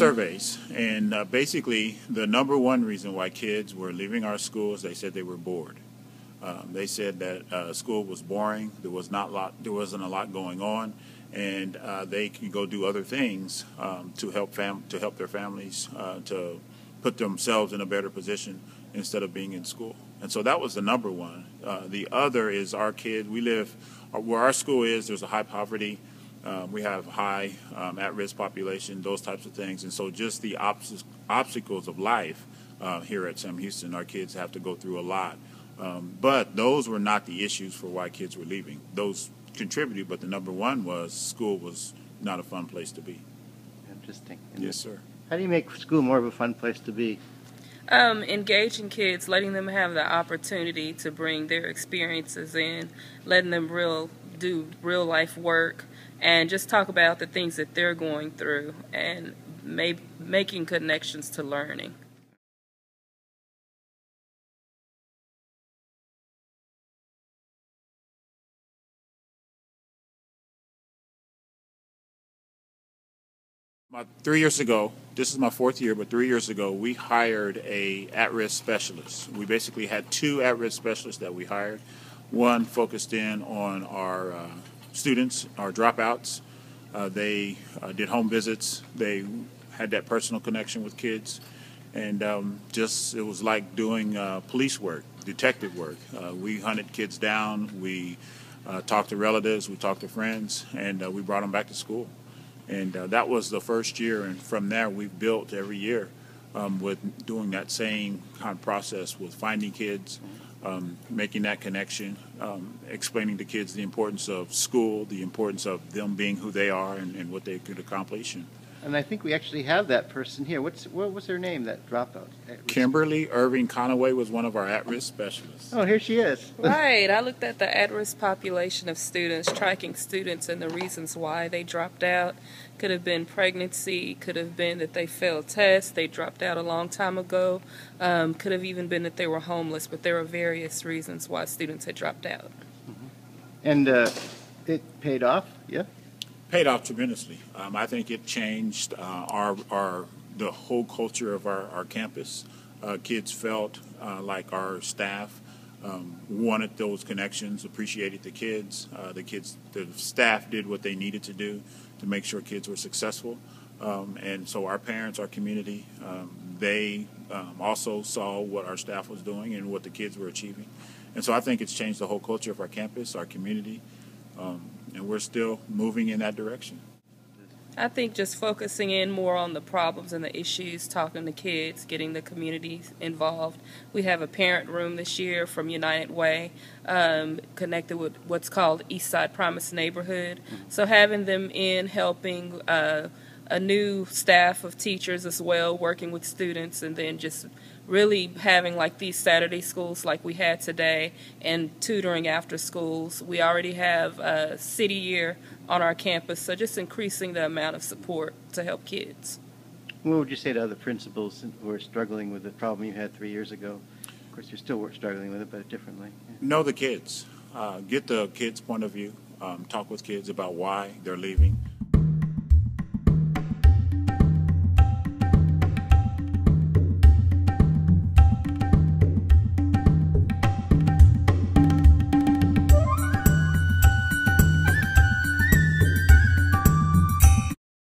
surveys, and basically the number one reason why kids were leaving our schools, they said they were bored. They said that school was boring. There wasn't a lot going on, and they can go do other things to help their families, to put themselves in a better position instead of being in school. And so that was the number one. The other is our kids. We live where our school is. There's a high poverty. We have high at-risk population, those types of things. And so just the obstacles of life here at Sam Houston, our kids have to go through a lot. But those were not the issues for why kids were leaving. Those contributed, but the number one was school was not a fun place to be. Interesting. Yes, sir. How do you make school more of a fun place to be? Engaging kids, letting them have the opportunity to bring their experiences in, letting them do real life work, and just talk about the things that they're going through, and making connections to learning. About 3 years ago, this is my fourth year, but 3 years ago, we hired a at-risk specialist. We basically had two at-risk specialists that we hired. One focused in on our students, our dropouts. They did home visits. They had that personal connection with kids. And it was like doing police work, detective work. We hunted kids down. We talked to relatives. We talked to friends. And we brought them back to school. And that was the first year, and from there we've built every year with doing that same kind of process with finding kids, making that connection, explaining to kids the importance of school, the importance of them being who they are and what they could accomplish. And I think we actually have that person here. What was her name, that dropout? Kimberly Irving Conaway was one of our at-risk specialists. Oh, here she is. Right. I looked at the at-risk population of students, tracking students and the reasons why they dropped out. Could have been pregnancy, could have been that they failed tests, they dropped out a long time ago, could have even been that they were homeless, but there were various reasons why students had dropped out. Mm-hmm. And it paid off, yeah? Paid off tremendously. I think it changed the whole culture of our campus. Kids felt like our staff wanted those connections, appreciated the kids. The staff did what they needed to do to make sure kids were successful. And so our parents, our community, they also saw what our staff was doing and what the kids were achieving. And so I think it's changed the whole culture of our campus, our community. And we're still moving in that direction. I think just focusing in more on the problems and the issues, talking to kids, getting the community involved. We have a parent room this year from United Way, connected with what's called Eastside Promise Neighborhood. So having them in, helping a new staff of teachers as well, working with students, and then just really having like these Saturday schools like we had today and tutoring after schools. We already have a city year on our campus, so just increasing the amount of support to help kids. What would you say to other principals who are struggling with the problem you had 3 years ago? Of course, you're still struggling with it, but differently. Yeah. Know the kids. Get the kids' point of view. Talk with kids about why they're leaving.